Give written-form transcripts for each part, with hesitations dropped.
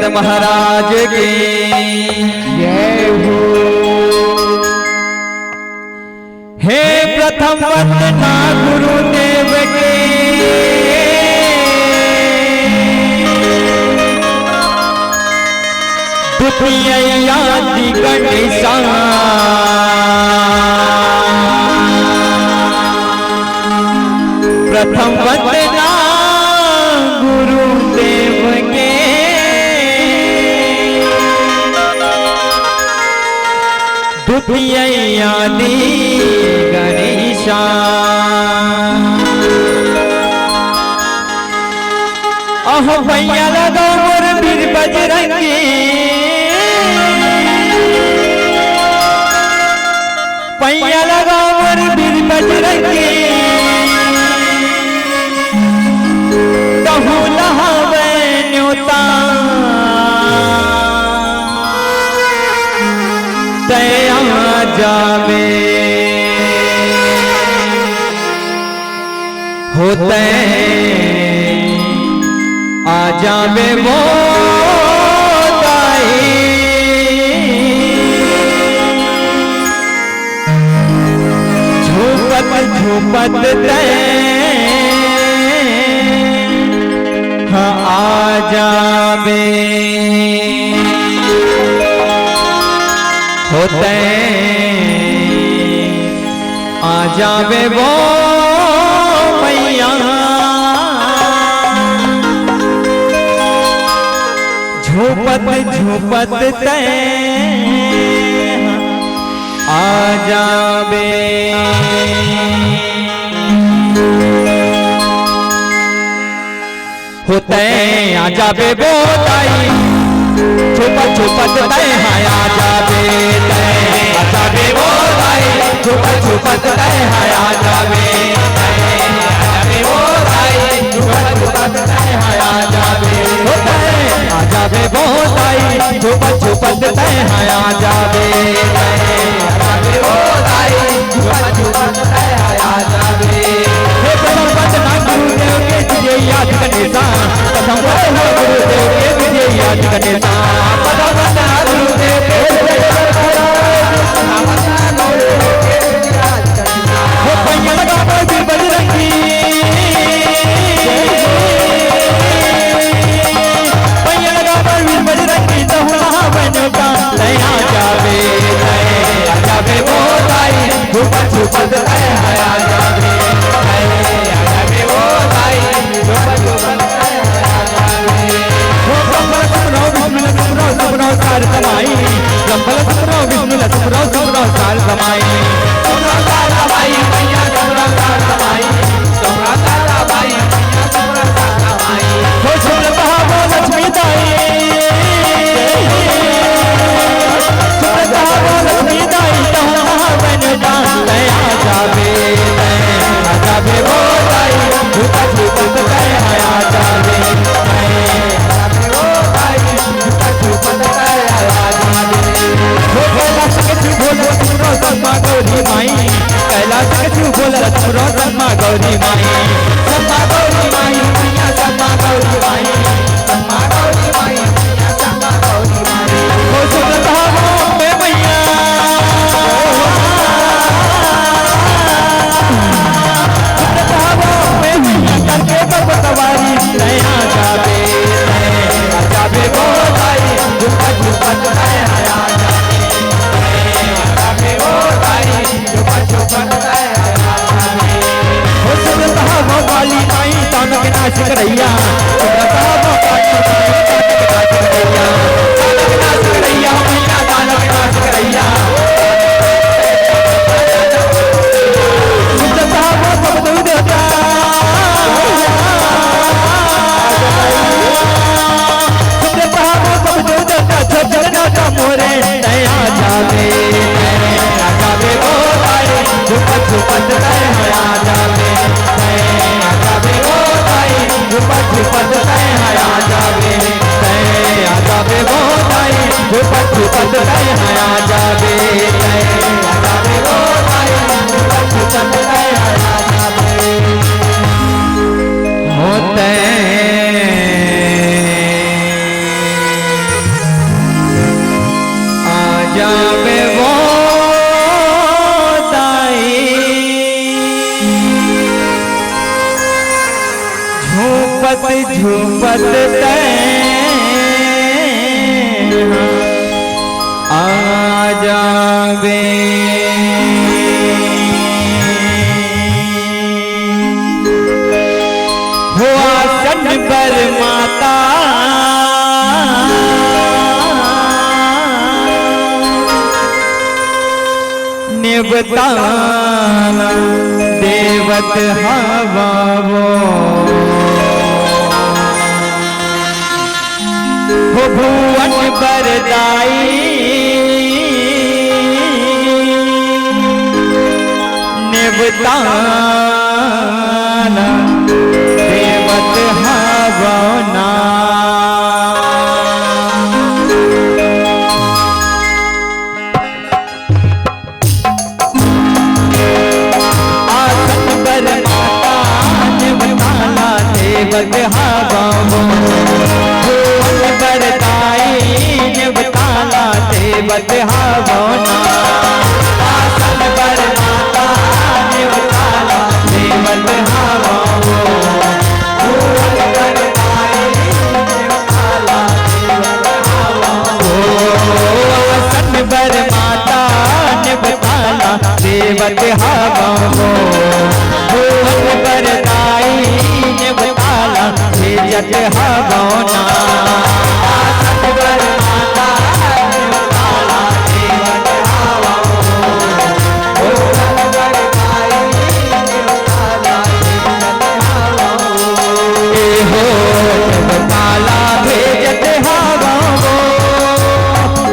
दत्त महाराज की जय हो। हे प्रथम वंदना गुरुदेव के द्वितीय आदि गणेशा प्रथम वंदना गुरुदेव के द्वितीय आदि गणेशा अहो भैया लगो मोर वीर बजरंगी पैया लगो मोर वीर बजरंगी कहूँ लहावे न्योता दया जावे होते आ जावे वो दाई झूपत झूपत हाँ आ जावे होते आ जावे वो मैया झूपत झूपत आ जावे होते आ जावे वो दाई छुपत छुपत आ जावे आ जावे वो दाई छुपत छुपत आ जावे वो दाई छुपत छुपत आ जावे आ जावे वो दाई छुपत छुपत आ जावे वो दाई छुपत छुपत आ जावे हे प्रथम वंदना गुरुदेव के तुझे याद गणेशा प्रथम वंदना गुरुदेव के तुझे याद गणेशा प्रथम वंदना गुरुदेव के तुझे याद गणेशा हो पैया लगा मोर वीर बजरंगी पैया लगा मोर वीर बजरंगी दहुला बनका दया जावे आ जावे वो दाई छुपत छुपत आ जावे सार समाई संभल सुमरो विष्णु लक्ष्मणो सुमरो सार समाई सुमरो सार समाई मैया सुमरो सार समाई सुमरो सार समाई मैया सुमरो सार समाई हो सुमर बहावो लक्ष्मी दाई सुमर बहावो लक्ष्मी दाई तहाँ बन जा दया जावे आ जावे वो दाई झूठा झूठ आ जावे गौरी माई कैलाश के तू बोल रत्नो सम्मा गौरी माई सम्मा गौरी माई मैया सम्मा गौरी माई सम्मा गौरी माई मैया सम्मा गौरी माई हो सुन भावों में मैया सुन भावों में मैया करके बब सवारी नया जावे आ जावे वो दाई झुपत झुपत आ जावे वो काली माई तान के नाच करैया मैया तान के नाच करैया मोरे दया जावे वो दाई झुपत झुपत आ जावे वो दाई झुपत झूपत झूपत आ जावे हो आसन पर माता निवताना देवत हवावो हो भुवन बरदाई निवताना देवत हवना देवत हवावो भुवन बरदाई निवताना देवत हवना आसन पर माता निवताना देवत हवावो भुवन बरदाई निवताना देवत हवावो आसन पर माता निवताना देवत हवावो भुवन बरदाई निवताना भेजत हवना आसन पर माता निवताना देवत हवावो भुवन बरदाई निवताना देवत हवावो ए हो निवताना भेजत हवावो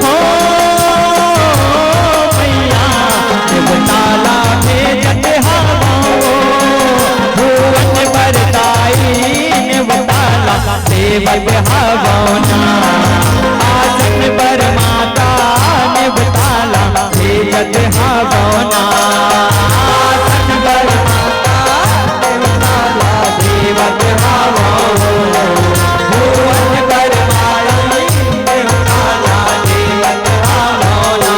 हो मैया निवताना भेजत हवावो भुवन बरदाई निवताना देवत हवना आसन पर माता निवताना भेजत हवना आसन पर माता निवताना देवत हवावो भुवन बरदाई निवताना देवत हवना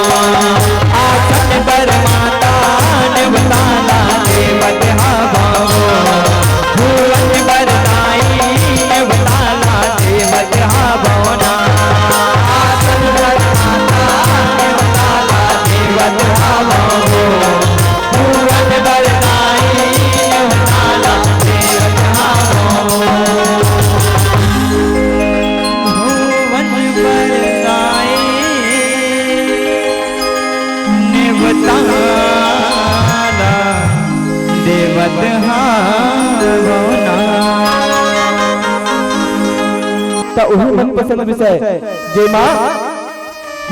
आसन पर माता निवताना देवत हवावो भुवन बरदाई निवताना देवत हवना आसन पर माता निवताना देवत हवावो भुवन बरदाई निवताना देवत हवावो भुवन बरदाई निवताना देवत हवना। तो वही मनपसंद विषय जे माँ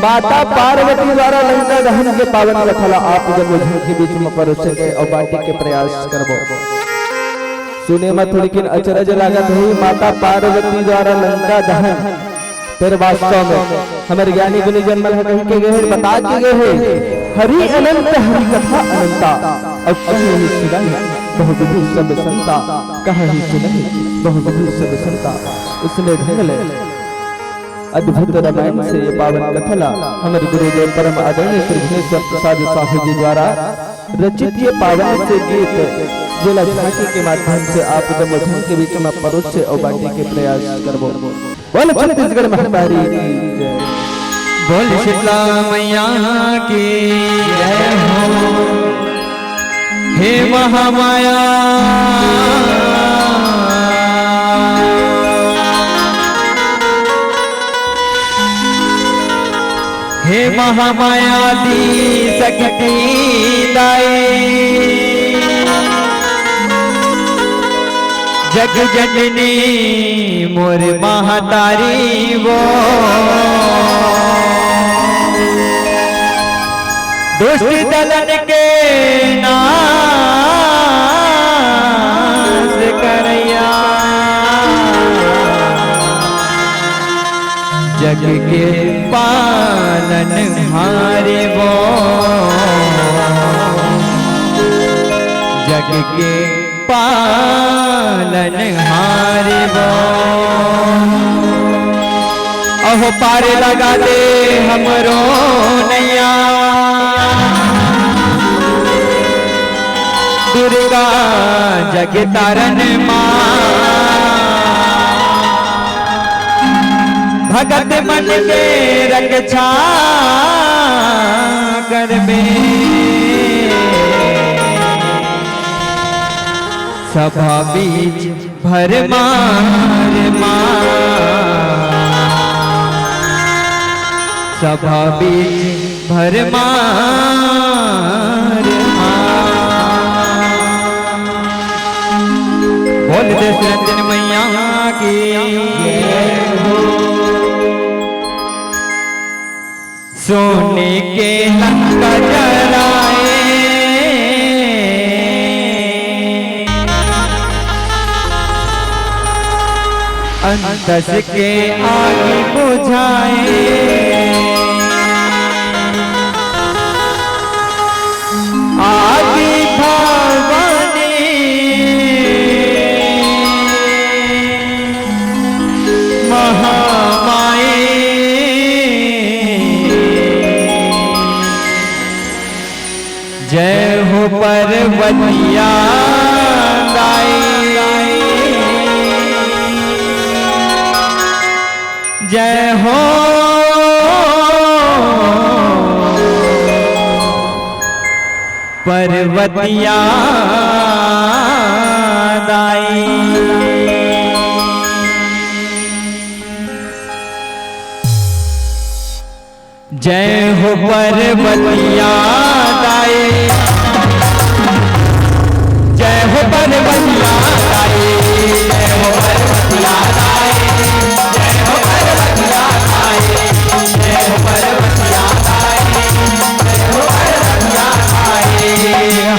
माता पार्वती द्वारा लंका दहन के पावन कथला आप जब के बीच में परोसे के और बांटे के प्रयास करबो सुने में थोड़ी किन अचरज लागत है माता पार्वती द्वारा लंका दहन फिर वास्तव में हमारे ज्ञानी गुनी जन्मल है कहीं के गए बता के गए हैं हरि अनंत हरि कथा अनंता और कहीं ही सुना बहुविधि सब संता कहीं ही सुना बहुविधि सब संता उसने ढंग ले अद्भुत रामायण से ये पावन कथला हमारे गुरुदेव परम आदरणीय श्री घनेश्वर प्रसाद साहू जी द्वारा रचित ये पावन से गीत जिला झांकी के माध्यम से आप जब के बीच में परोसे और बांटे के प्रयास करबो बोल छत्तीसगढ़ महामारी की जय बोल शीतला मैया की जय हो हे महामाया हे महामाया दी शक्ति दाई जग जननी मोर महातारी वो दुष्ट दलन के नाश करैया जग के पालन हारे वो जग के पालन हारे वो अहो पार लगा दे हमरो नैया दुर्गा जग तारन माँ भगत मन के रक्षा करबे सभा बीच भर मार सभा बीच भर मार बोल दे रंजन मैया की सोने के लंका जलाए अंतस के आगे बुझाए आदि भवानी महामाई जय हो पर्वतिया गाई जय हो पर्वतिया दाई जय हो पर्वतिया दाई जय हो पर्वतिया दाई जय हो पर्वतिया दाई जय हो पर्वतिया दाई जय हो पर्वतिया दाई जय हो पर्वतिया दाई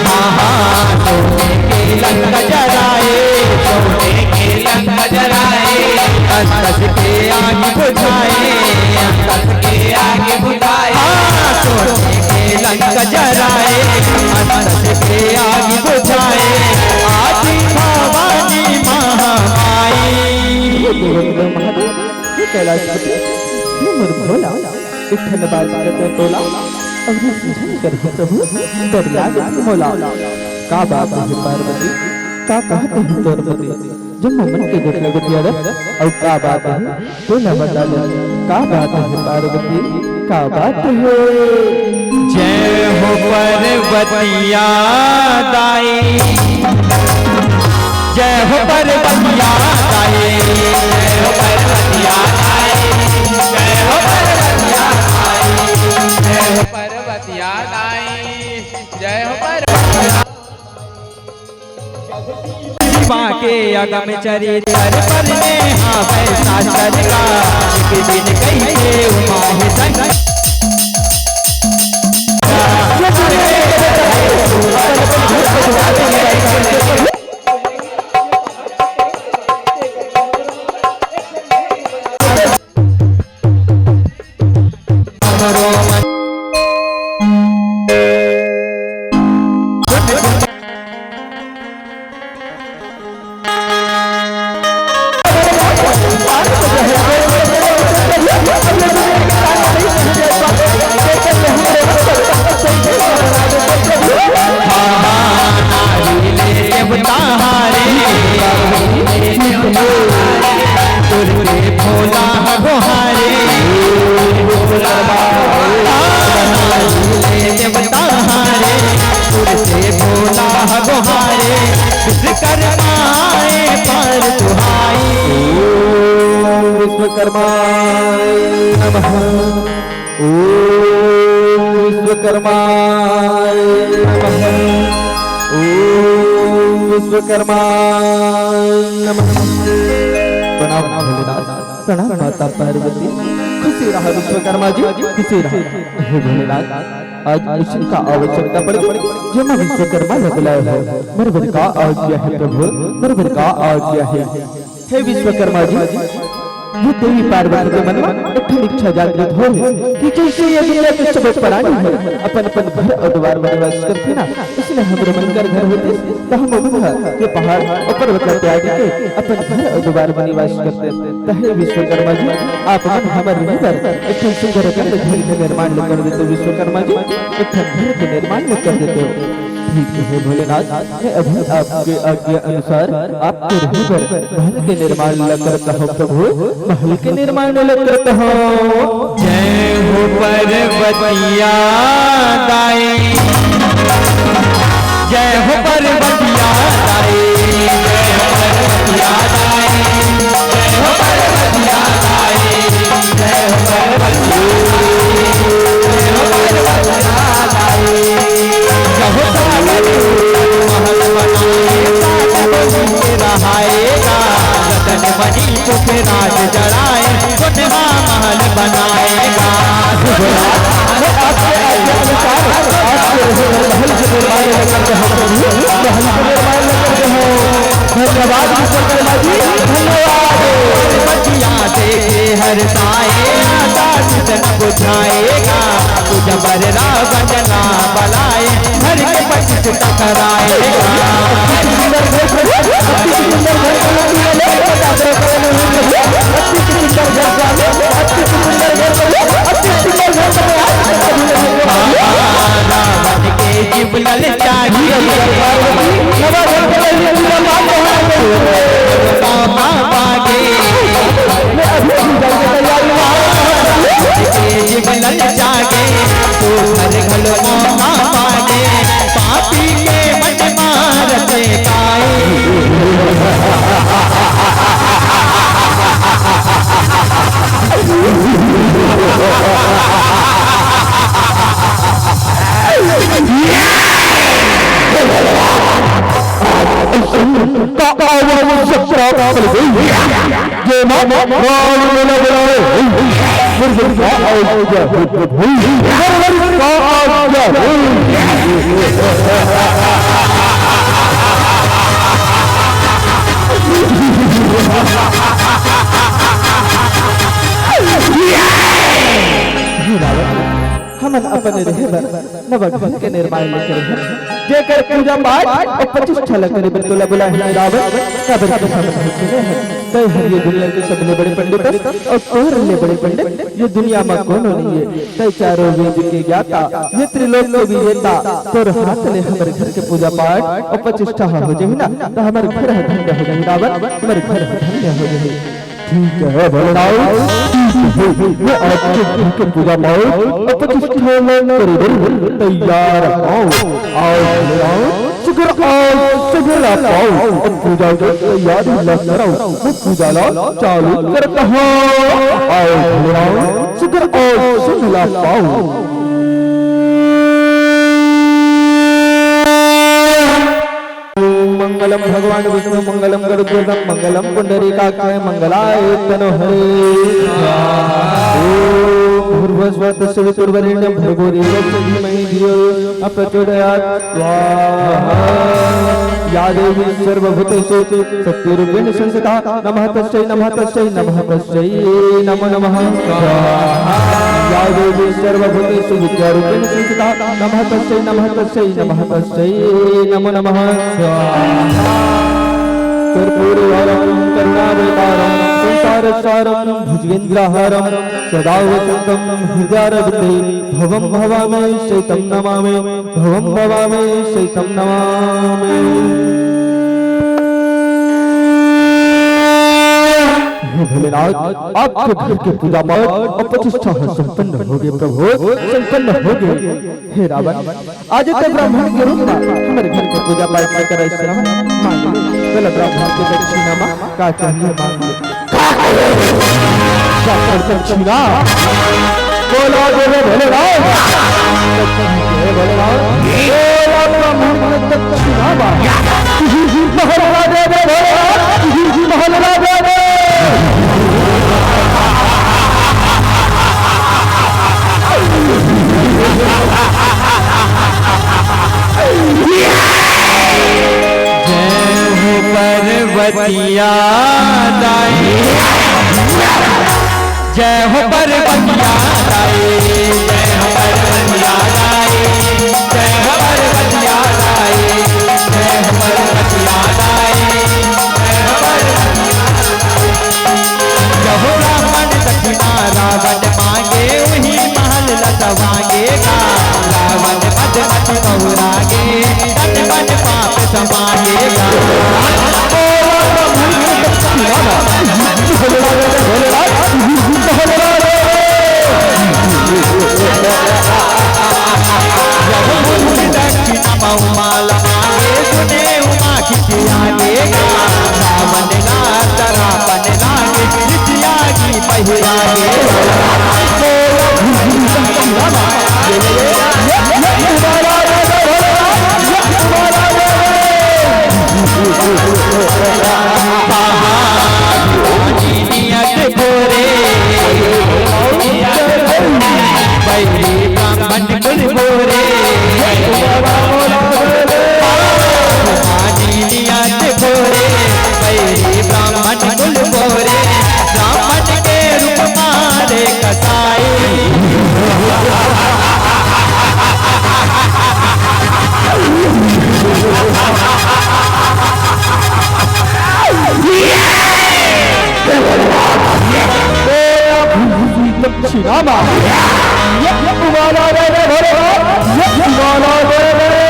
हाँ हाँ सोने के लंका जलाए सोने के लंका जलाए अंतस के आगे बुझाए अंतस के आगे बुझाए सोने के लंका जलाए अंतस के आगे बुझाए आदि भवानी महामाई ये कैलाशपति ये मुरभोला विठ्ठल बाल करते तोला अग्नि सिंचन कर प्रभु दरिया में मोला का बात है पार्वती का कहते हैं द्रौपदी जब मन के गुट लगती है और का बात है तो न बता ले का बात है पार्वती का बात है जय हो पर्वतिया दाई जय हो पर्वतिया दाई जय हो पर्वतिया दाई जय हो पर्वतिया दाई जय हो पर्वतिया दाई जय हो पर्वतिया शिवा के अगम चरित्र पर नेहा वैसा सरका एक दिन कहिए उमा है संग विश्वकर्माय नमः ओम विश्वकर्माय नमः ओम विश्वकर्माय नमः प्रणाम भोलेनाथ प्रणाम माता पार्वती खुशी रहा विश्वकर्मा जी खुशी रहा हे भोलेनाथ आज मिशन का आवश्यकता पड़ गई जब विश्वकर्मा ने बुलाया है मरवर का आज्ञा है प्रभु मरवर का आज्ञा है हे विश्वकर्मा जी वो देवी पार्वती के मन में एक इच्छा जागृत हो कि जैसे ये दुनिया के सब प्राणी है अपन अपन घर और द्वार बनवास करते ना इसलिए हमरे मन कर घर होते तो हम उनका ये पहाड़ और पर्वत त्याग के अपन घर और द्वार बनवास करते तो हे विश्वकर्मा जी आप हमारे भीतर एक सुंदर घर के निर्माण कर देते विश्वकर्मा जी एक घर के निर्माण कर देते हो ठीक है भोलेनाथ, मैं अभी आपके आज्ञा अनुसार आपके रही पर महल के निर्माण लग करता हूँ प्रभु, महल के निर्माण लग करता हूँ। जय हो पर्वतिया दाई, जय हो पर्वतिया दाई, जय हो पर्वतिया दाई, जय हो पर्वतिया दाई, जय हो पर्वतिया, जय हो पर्वतिया दाई। जहो सागर महल बनाएगा, जब नीचे रहाएगा, रतन बनी सुख राज जड़ाए, सुनहा महल बनाएगा। आपके आज्ञा अनुसार आपके महल के निर्माण लग करते हैं प्रभु, महल के निर्माण लग करते हैं। धन्यवाद विश्वकर्मा जी, धन्यवाद। पर्वतिया देखे हर साएगा, चित न बुझाएगा, तुझ बर रावण ना बलाए, हर के पक्ष टकराएगा। रावण के जीवनल चाहिए, जीवनल जागे तो हर घलो मागे, पापी के मन मारते हमन अपने रहे नवग्रह के निर्माण में करे जेकर पूजा पाठ और प्रतिष्ठा लग करे बिल्कुल बुला है रावण कब्र के सामने सुने हैं। कई हर ये दुनिया के सबले बड़े पंडित और तोहरले बड़े पंडित ये दुनिया में कौन नहीं है। कई चारों वेद के ज्ञाता ये त्रिलोक के विजेता, तोर हाथ ले हमारे घर के पूजा पाठ और प्रतिष्ठा हो जाए ना, तो हमारे घर धन्य हो जाए रावण, हमारे घर धन्य हो जाए। ठीक है भोलेनाथ, मैं आपके घर के पूजा पाठ और प्रतिष्ठा में तैयार हूँ। आओ शुक्र सवेरा पाओ और पूजा की तैयारी लग कराओ, मैं पूजा ला चालू करता हूँ। आओ भोलेनाथ शुक्र सवेरा पाओ। मंगलम भगवान विष्णु मंगलम गरुड़ मंगलम पुंडरीकाक्षाय मंगलाय तनोहरे। भूर्भुवस्वः सवितुर्वरेण्यं भर्गो देवस्य धीमहि धियो यो न प्रचोदयात् स्वाहा। या देवी सर्वभूतेषु शक्तिरूपेण संस्थिता नमः तस्यै नमः तस्यै नमः तस्यै नमो नमः स्वाहा। या देवी सर्वभूतेषु विद्यारूपेण संस्थिता नमः तस्यै नमः तस्यै नमः तस्यै नमो नमः स्वाहा। कर्पूरवारं करुणावतारं संसारसारं भुजगेन्द्रहारं सदा वसन्तं हृदयारविन्दे भवं भवामि शैतं नमामि, भवं भवामि शैतं नमामि। भोलेनाथ आपके घर के पूजा पाठ और प्रतिष्ठा संपन्न हो गए प्रभु, संपन्न हो गए। हे रावण आज तो ब्राह्मण के रूप में हमारे घर के पूजा पाठ कर पहले ब्राह्मण के दक्षिणा में का चाहिए मांग ले दक्षिणा बोलो देवे भोलेनाथ, भोलेनाथ बोलो ब्राह्मण के दक्षिणा महला देवे भोलेनाथ, महला देवे। जय हो पर्वतिया दाई, जय हो पर्वतिया दाई, जय हो पर्वतिया दाई, जय हो पर्वतिया दाई, जय हो पर्वतिया दाई, जय हो जहो रावण दक्षिणा रावण मांगे वही महल लटवाएगा, रावण मत मत बहुरागे मांगेगा दक्षिणा माला मांगे सुने उमा खिंचे आगेगा रावण ला तरापन लागे खिंचियागी पहिरागे बोरे ब्राह्मण कुल बोरे बोरे ब्राह्मण कुल बोरे ब्राह्मण के रूप मारे कसाई दक्षिणा वाला रे रे वाला रे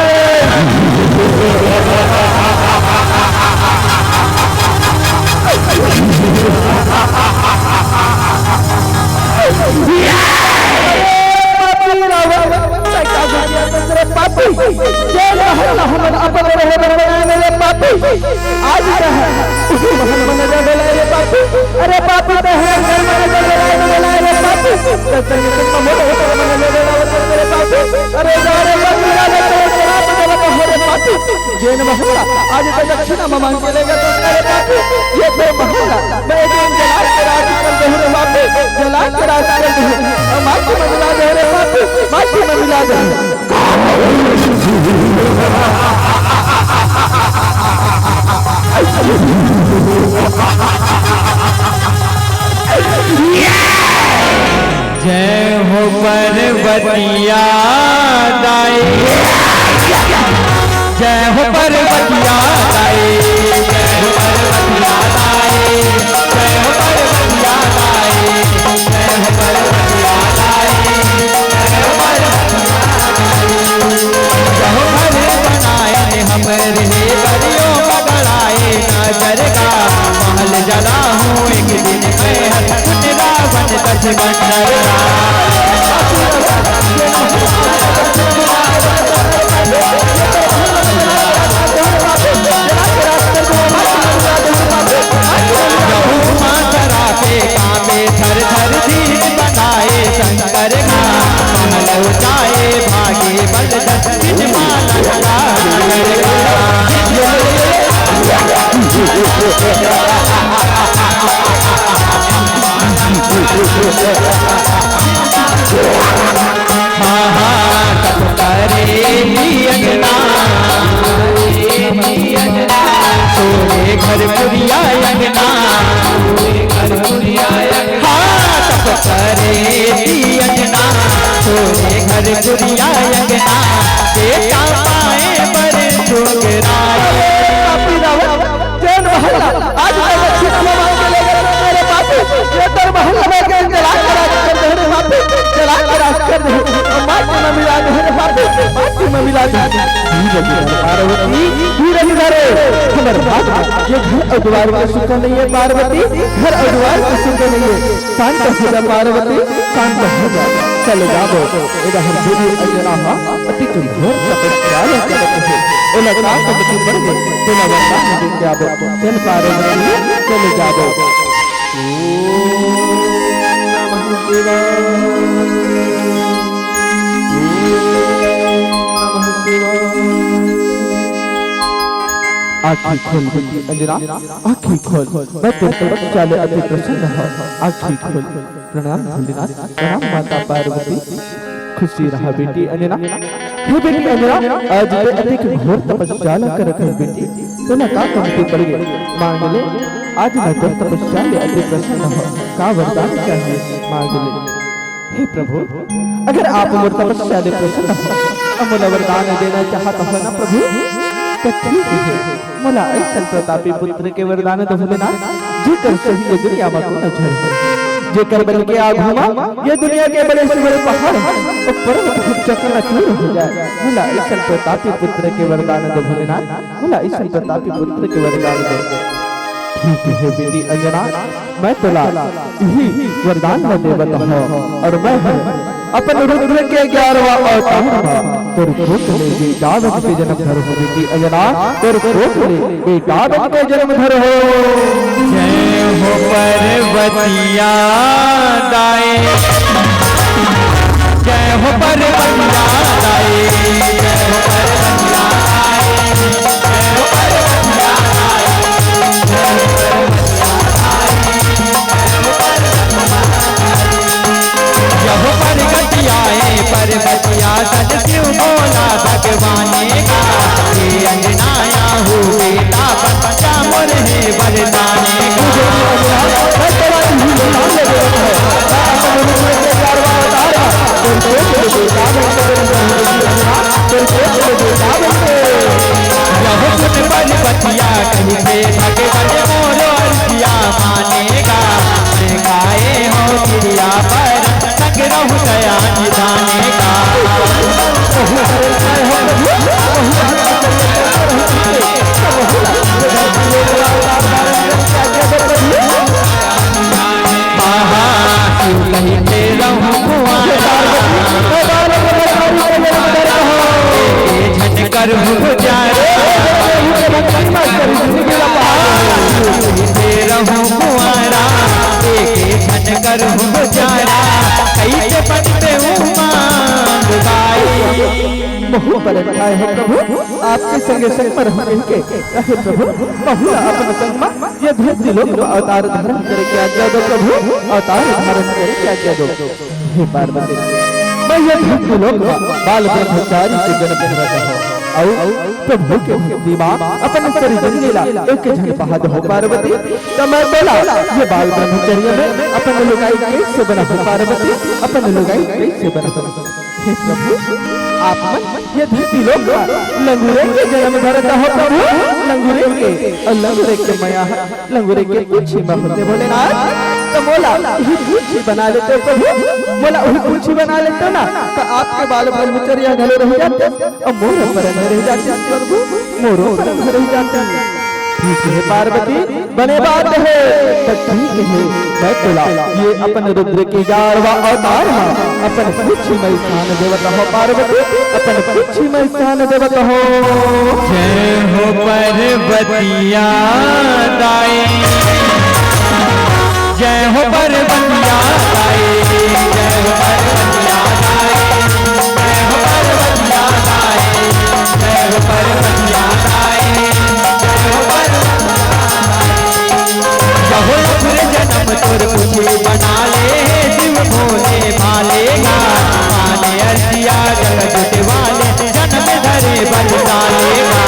पापी आज अरे पापी आज तो दक्षिणा मांग के लेगा तो अरे पापी ये तो महंगा मैं एक दिन जला के राज कर दे रे पापी जला के राज कर दे माटी में मिला दे रे पापी माटी में मिला दे जय हो पर्वतिया दाई जय हो पर्वतिया दाई जय हो पर्वतिया दाई जय हो पर्वतिया दाई जय हो पर्वतिया दाई जय हो पर्वतिया घर बनाए हमरे बरियों पकड़ाए नजर का महल जला हूँ एक दिन में रावण दस बंदर थर थर धीर बनाए शंकर का महल ऊंचाए भागे बल दक्षिण माला तब करे अंगना सोरे घर पुरिया अंगना तब करे अंगना सोरे घर पुरिया अंगना बेटा पाए बड़े ठुकराए आज मेरे पापी ये तर महल में के जला के राज कर दे रे पापी जला के राज कर दे माटी में मिला दे रे पापी माटी में मिला दे पार्वती धीरे धीरे हमर बात ये घर अद्वार का सुख नहीं है पार्वती घर अद्वार का सुख नहीं है शांत हो जा पार्वती शांत हो जा चले जाओ इधर हम दूरी अजरा हा अति घोर तपस्या करते हैं ए लगा कबती बढ़ गए तेरा वरदान दे के आओ चल पार्वती चले जाओ आँखी खोल अंजना आँखी खोल मैं तेरे तरफ चले अति प्रसन्न हूँ आँखी खोल प्रणाम भोलेनाथ प्रणाम माता पार्वती खुशी रहा बेटी अंजना हे बेटी अंजना आज ते अधिक घोर तपस्या कर रखी बेटी तो ना का कमती पड़ गई मांग ले आज मैं घोर तपस्या ले अति प्रसन्न हूँ का वरदान चाहिए मांग ले हे प्रभु अगर आप मोर तपस्या ले प्रसन्न हो अमूल्य वरदान देना चाहता हो ना प्रभु तो ठीक है मला ऐसा प्रतापी पुत्र के वरदान तो भोलेनाथ जी कर सही दुनिया में को न झड़ जेकर बल के आ घूमा ये दुनिया के बड़े से बड़े पहाड़ और पर्वत खुद चकनाचूर हो जाए। भोला ईश्वर प्रतापी पुत्र के वरदान दो भोलेनाथ, भोला ईश्वर प्रतापी पुत्र के वरदान दो। ठीक है बेटी अंजना, मैं तुला यही वरदान में देवत हूँ और मैं अपन रुद्र के 11वां अवतार तोर कोट ले बेटावन के जन्म धर हो। बेटी अंजना तोर कोट ले बेटावन के जन्म धर हो। जय हो पर्वतिया दाए, जय हो पर्वतिया दाए, जय हो पर्वतिया दाए, जय हो पर्वतिया दाए, जय हो पर्वतिया दाए, जय हो पर्वतिया पर्वतिया सद शिव बोला भगवाने का, ये अंजनाया हो बेटा बच्चा मोर है वरदाने पर्वतिया कहीं से भगवान मोरो अर्जिया मानेगा। मैं गाए हो क्रिया पर संग रहूं दया निधाने का। कहते रहूं झटकर हो जाए रहूं कुआरा, झटकर हो जाए कैसे बनते बहुत बड़ा है प्रभु आपके संगे संग पर हम इनके कहे प्रभु बहुला अपने संग में ये धरती लोक में अवतार धारण करे के आज्ञा दो प्रभु, अवतार धारण करे के आज्ञा दो। हे पार्वती मैं ये धरती लोक में बाल ब्रह्मचारी के जन्म ले रहा हूं और प्रभु के भक्ति मां अपन शरीर लीला एक झन पहाड़ हो पार्वती। तो मैं बोला ये बाल ब्रह्मचर्य में अपन लुगाई कैसे बना हो पार्वती, अपन लुगाई कैसे बना हो। हे प्रभु आप मन ये धरती लोक लंगूरे के जन्म धरता हो प्रभु, लंगूरे के और लंगूरे के माया लंगूरे के पूछी में होते भोलेनाथ। तो बोला ये पूछी बना लेते प्रभु, बोला वही पूछी बना लेते ना तो आपके बाल ब्रह्मचर्य घले रह जाते और मोरों पर रह जाते प्रभु, मोरों पर रह जाते। ठीक है पार्वती बने बात है तो ठीक है मैं तुला ये अपन रुद्र के 11वां अवतार है, अपन पूछी में स्थान देवत हो पार्वती, अपन पूछी में स्थान देवत हो। जय हो पर्वतिया दाए, जय हो पर्वतिया दाए, जय हो पर्वतिया दाए, जय हो पर्वतिया दाए, जय हो पर्वतिया दाए, जय हो जन्म तोर कुछ बना ले शिव भोले भालेगा। माने अर्जिया जगत वाले जन्म धरे बल डालेगा।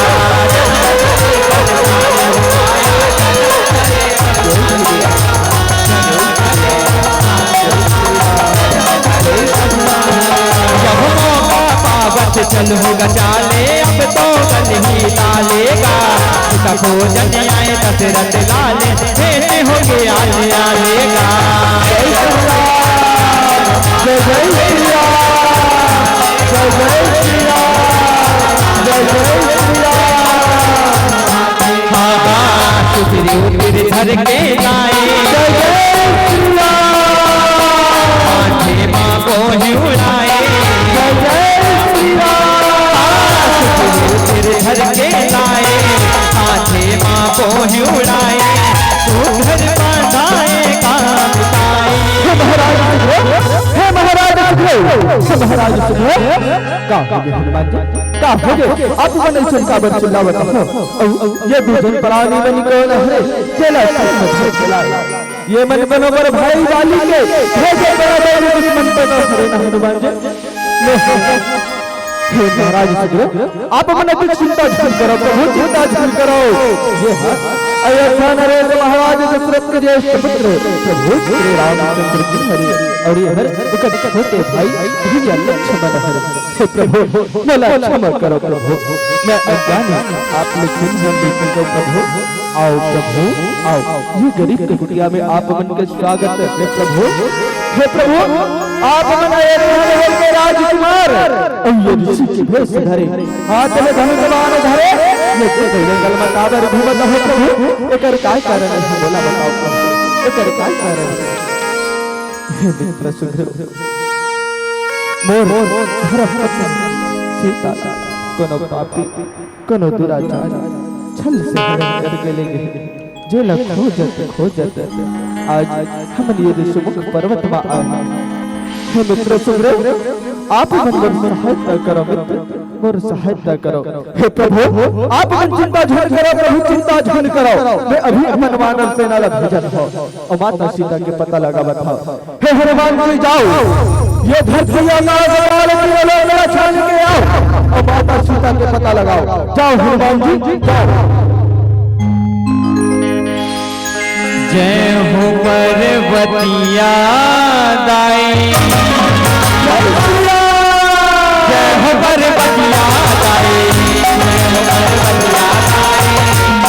जब मौका पावत चल होगा चाले अब तो कल ही डालेगा। भोजन आए दशरथ लाले भेंट हो गया आलेगा। जय जय श्री राम, जय जय श्री राम, जय जय श्री राम। हाँ सुधरी उतर धर के लाए जय जय श्री राम, माथे माँ को ही उड़ाए जय जय श्री राम। सुधरी उतर धर के लाए माथे माँ को ही उड़ाए। तू घर बांधाए काम पाए। हे महाराज हे महाराज हे महाराज सुनो का हो गए हनुमान जी का हो गए आप मन ऐसे का बर चिल्लावत हो। ये दुजन प्राणी बनी कौन है चला चला ये मन बनो पर भाई वाली के भेजे बराबर दुश्मन बनो हरे हनुमान जी। हे महाराज सुनो आप मन कुछ चिंता करो प्रभु चिंता करो। ये अयोध्या नरेश महाराज दशरथ के ज्येष्ठ पुत्र प्रभु श्री रामचंद्र जी हरि और हर उकट होते भाई भैया लक्ष्मण हर हे प्रभु मला क्षमा करो प्रभु मैं अज्ञानी आप लोग को प्रभु आओ प्रभु आओ ये गरीब की कुटिया में आप मन के स्वागत है प्रभु हे प्रभु आप मन अयोध्या के राजकुमार ये ऋषि के भेष धरे हाथ में धनुष धरे ये जंगल में काबर घूमत हो प्रभु एकर काय कारण है बोला बताओ प्रभु एकर काय कारण है हे मित्र सुग्रीव मोर धर्म सीता कोनो पापी कोनो दुराचार छल से हरण कर गेले जे लग खोजत आज हम ये ऋषिमुख पर्वत में आए हे मित्र सुग्रीव आप मन सहायता करो मित्र मोर सहायता करो हे प्रभु आप मन चिंता झन करो प्रभु चिंता झन करो मैं अभी अपन वानर सेना ला भेजत हो और माता सीता के पता लगावत हो हे हनुमान जी जाओ ये धरती आकाश की लड़ा छान के आओ और माता सीता के पता लगाओ जाओ हनुमान जी जाओ जय हो पर्वतिया दाई जय हो पर्वतिया दाई जय हो पर्वतिया दाई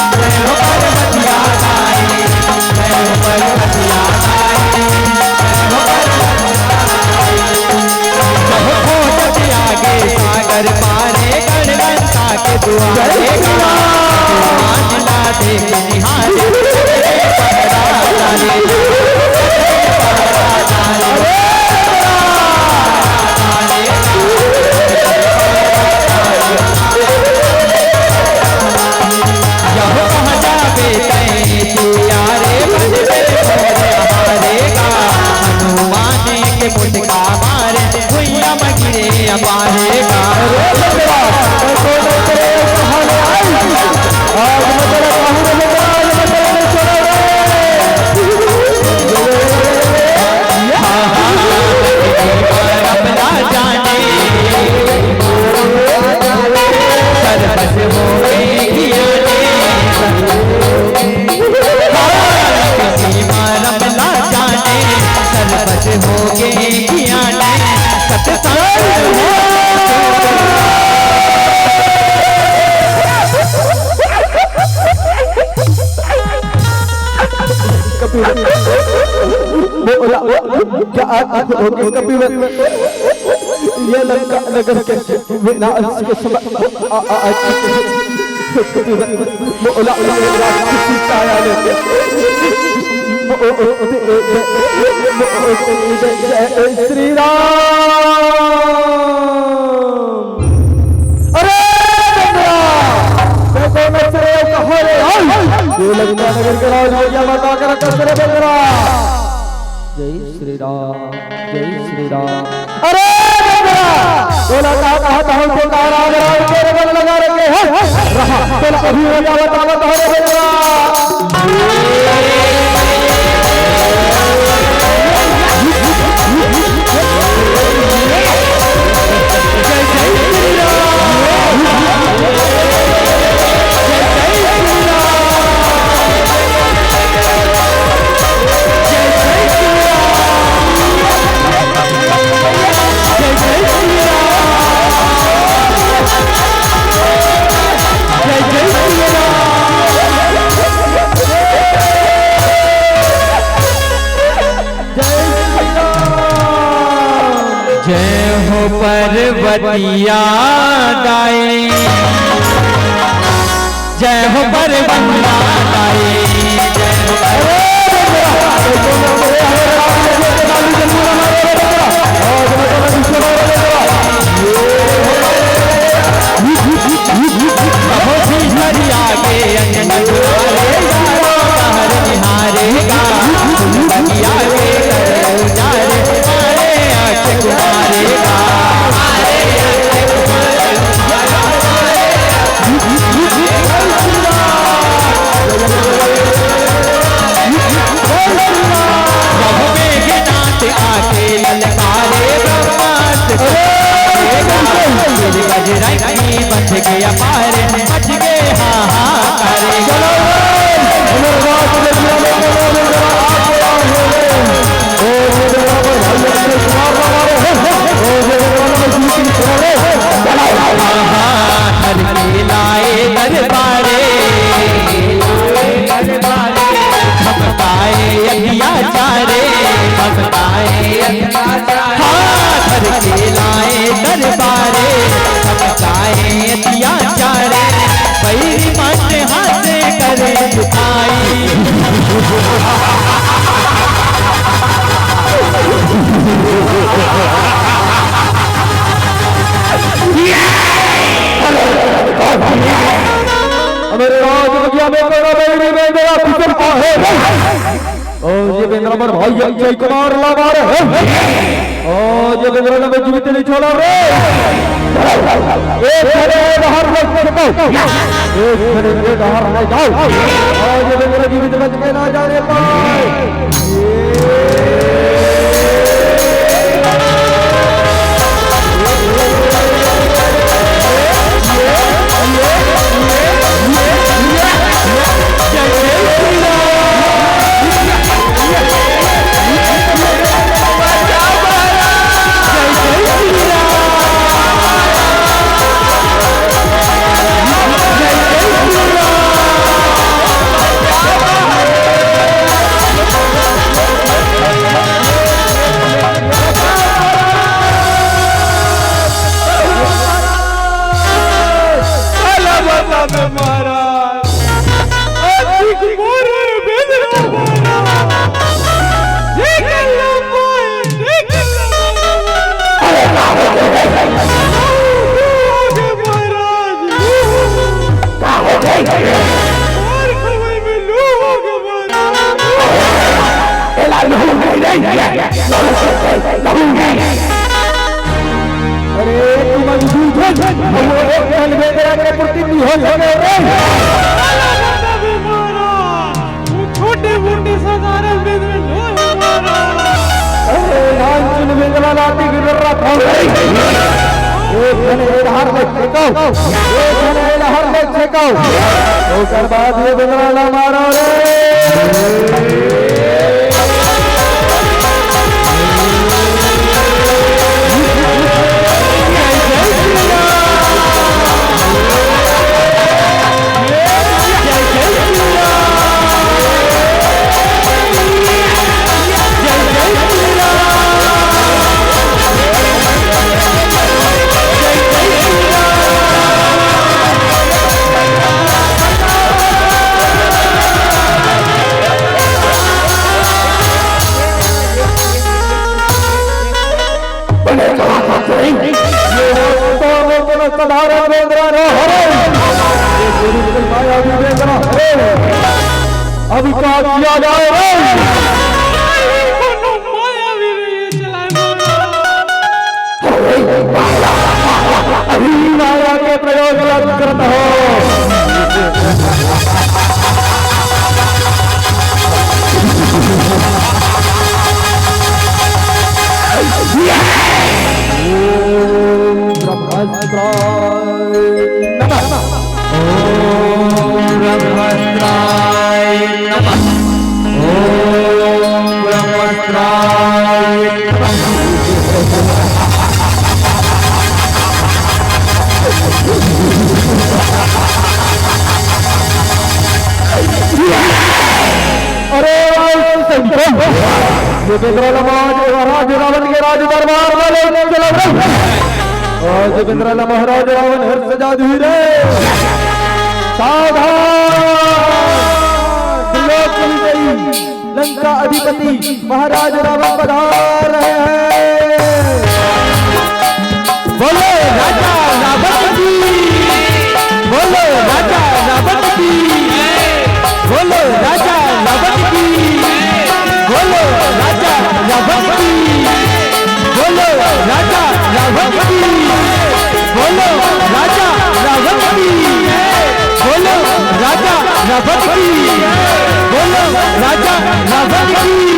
जय हो पर्वतिया दाई जय हो पर्वतिया दाई जय हो खोज के आगे सागर पारे गणगंता के दुआरे मांझला देख निहारे ये लंका नगर के विनाश के समय श्री राम अरे ये लंका नगर के राज माता कर जय श्री राम जय श्री राम अरे बोला कहा तो तारा तेरे बल लगा रखे हैं रहा बोला अभी हो जावा तावत हो रे पर्वतिया दाई जय हो पर्वतिया दाई जय हो बच गया पार बच गए हाँ हाँ करे लंका में करो मेरी में मेरा कुचल आहे ओ ये बेंद्रा पर भाई जय कुमार लगा रे ओ ये बेंद्रा ने जीवित नहीं छोड़ा रे एक खड़े बाहर मत छको एक खड़े बाहर न जाओ ओ ये बेंद्रा जीवित बच के ना जाने पाए अरे तुम छोटे मोटे साधारण लाठी गिर रहा हर में छेकाओ ओकर बाद ये बेंद्रा मारो रे साधारण बेंद्रा नो मायावी बेंद्रा अभी क्या किया जाए अभी माया के प्रयोग करता हो ये बेंद्रा महाराज रावण के राज दरबार वाले चलो और ये बेंद्रा महाराज रावण हर्ष जादू रे सावधान लंका अधिपति महाराज रावण पधार रहे हैं बोलो राजा रावण की बोलो राजा रावण की बोलो राजा रावण की बोलो राजा रावण की बोलो राजा रावण की बोलो राजा रावण की बोलो राजा रावण की बोलो राजा रावण की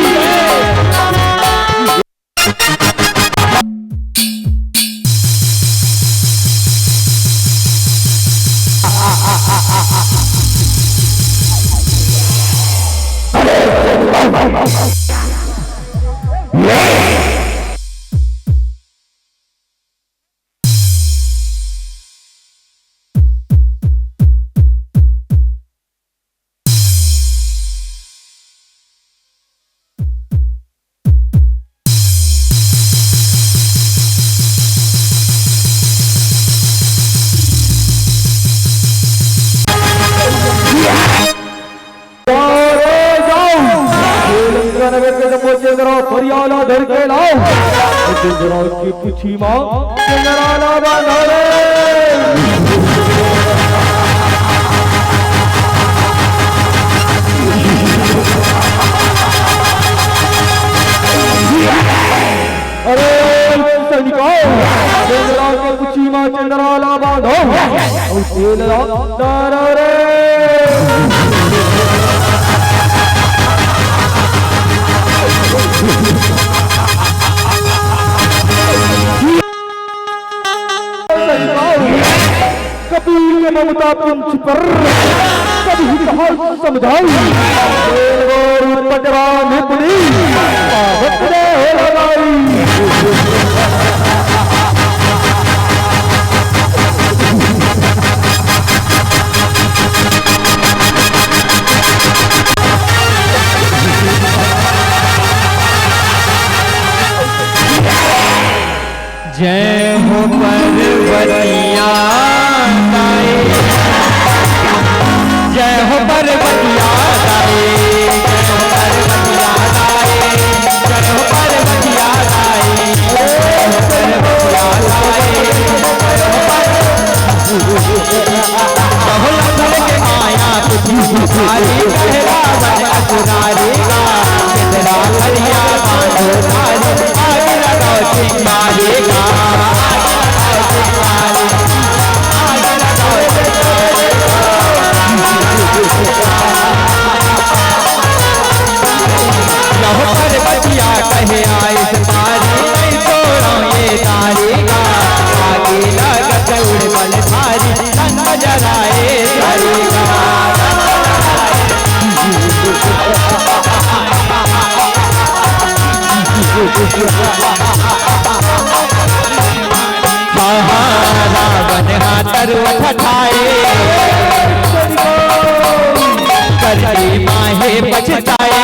परियाला धर के लाओ की पूछी माँ बांधा तेल लगाओ रे। कबीर के ममता पंच पर कभी कहा समझाई पटवान पुरी हो लगाई। जय हो पर्वतिया गाए, जय हो पर्वतिया गाए, जय हो पर्वतिया गाए, जय हो पर्वतिया गाए, जय हो पर्वतिया गाए, बहुल फल के आया कुछ सारी कहरा बन असुरारी का कितना हरिया बांधो तारी आगे लगाओ चिंगारी का पर्वतिया कहे आए तारी नहीं तोड़ो ये तारी का आगे लग चौड़ बल थारी रंग जराए तारी का रावण हाथर उठाए करती माहे बचताए।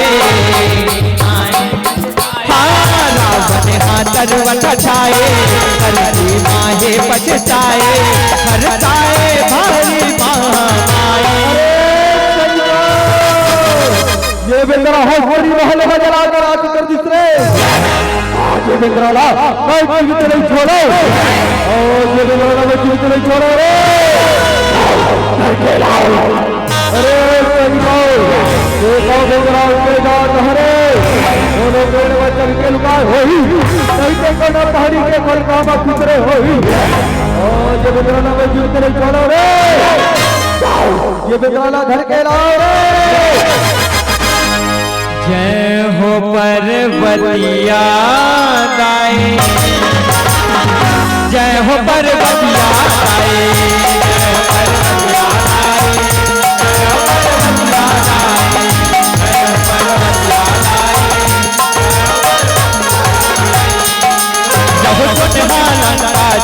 रावण हाथर उठाए करती माहे बचताए हरताए भारी महामाए। ये बेंद्रा हो होरी महल में जला कर आग कर दूसरे ये बेंद्रा ला मैं जीवित नहीं छोड़ो और ये बेंद्रा मैं जीवित नहीं छोड़ो रे। अरे संगो ये कौ बेंद्रा के जात हरे दोनों पेड़ में चल के लुकाए होई नहीं तो कोना पहाड़ी के कोई काम दूसरे होई और ये बेंद्रा मैं जीवित नहीं छोड़ो रे। ये बेंद्रा घर के लाओ रे। जय हो पर्वतिया गाए, जय हो पर्वतिया गाए, जय हो पर्वतिया गाए, जय हो पर्वतिया गाए, जय हो पर्वतिया गाए। जब छोटा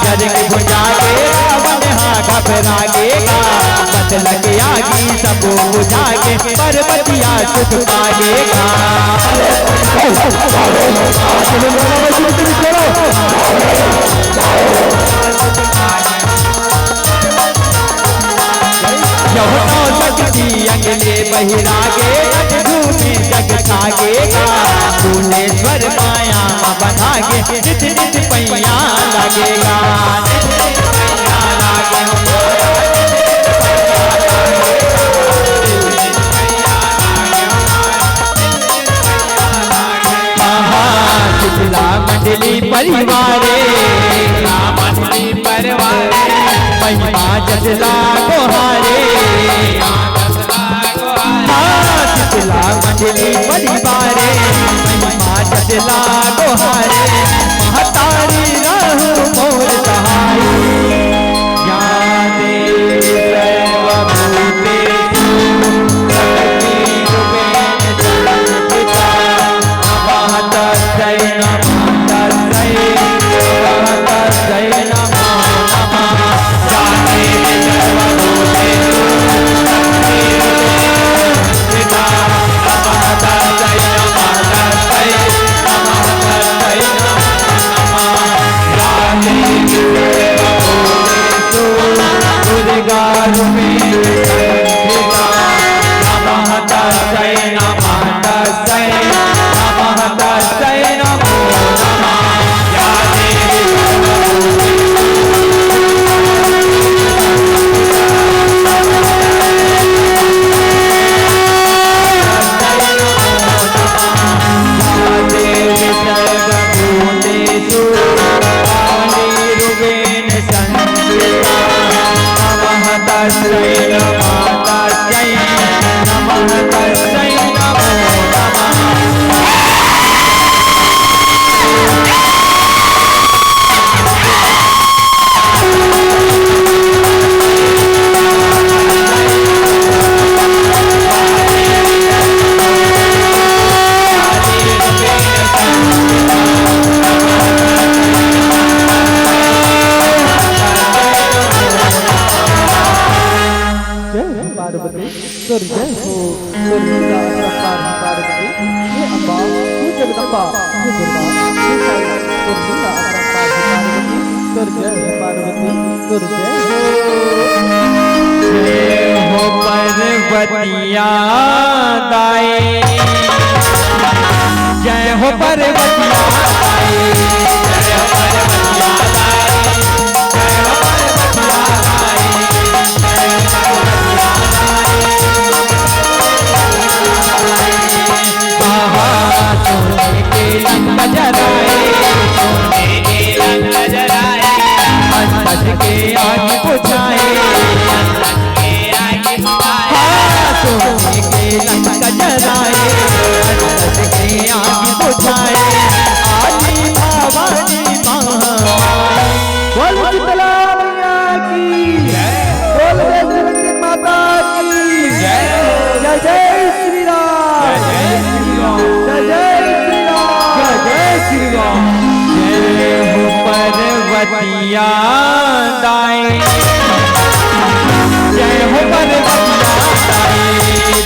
जर के भुजा के रावण हाँ घबराएगा बदल के आगी सब बुझा के पर्वतिया सुख पाएगा। यमुना शक्ति अगले बहिरागे झूमे जग छागेगा भुवनेश्वर माया बनागे नित नित पैया लगेगा। मंडली परिवारे मंडली परिवारे महिमा जसला गोहारे जसला मंडली परिवारे महिमा जसला गोहारे महतारी रहु मोर सहाई। यादे सर्वभूतेषु तस्मै नमो नमः। पार्वती कर जय हो दुर्गा पार्वती ये अम्बा ये जगदम्बा ये दुर्गा ये साई दुर्गा पार्वती कर जय पार्वती कर जय हो पार्वतिया दाई, जय हो पार्वतिया दाई, जय हो पार्वतिया दाई, जय हो पार्वतिया दाई, जय हो पार्वतिया दाई। सोने के लंका जराए, सोने के लंका जराए, अंतस के आग बुझाए, अंतस के आग बुझाए। सोने के लंका जराए, अंतस के आग बुझाए। आली भवानी महामाई, बोल शीतला मैया की जय, बोल वैष्णवी माता की जय। जय जय श्री राम, जय श्री राम, जय जय श्री राम, जय जय श्री राम। जय हो पार्वतिया दाई, जय हो पार्वतिया दाई,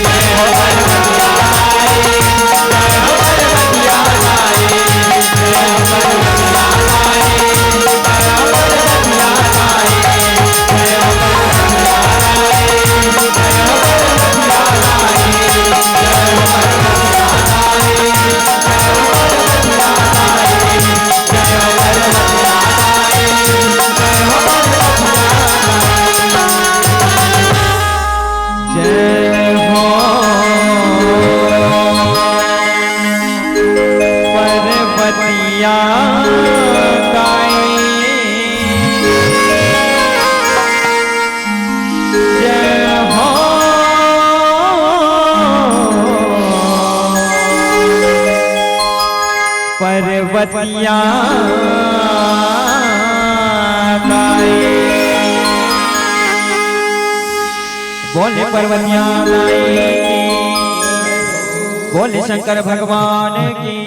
जय हो पार्वतिया दाई, जय हो पार्वतिया दाई, जय हो पार्वतिया दाई, जय हो पार्वतिया दाई, जय हो पार्वतिया दाई, जय हो पार्वतिया दाई, जय हो पार्वतिया दाई, जय हो पार्वतिया दाई, जय हो पार्वतिया दाई, जय हो पार्वतिया दाई। जय हो पार्वतिया दाई, जय हो पार्वतिया दाई। बोले पार्वतिया दाई की, बोले शंकर भगवान की।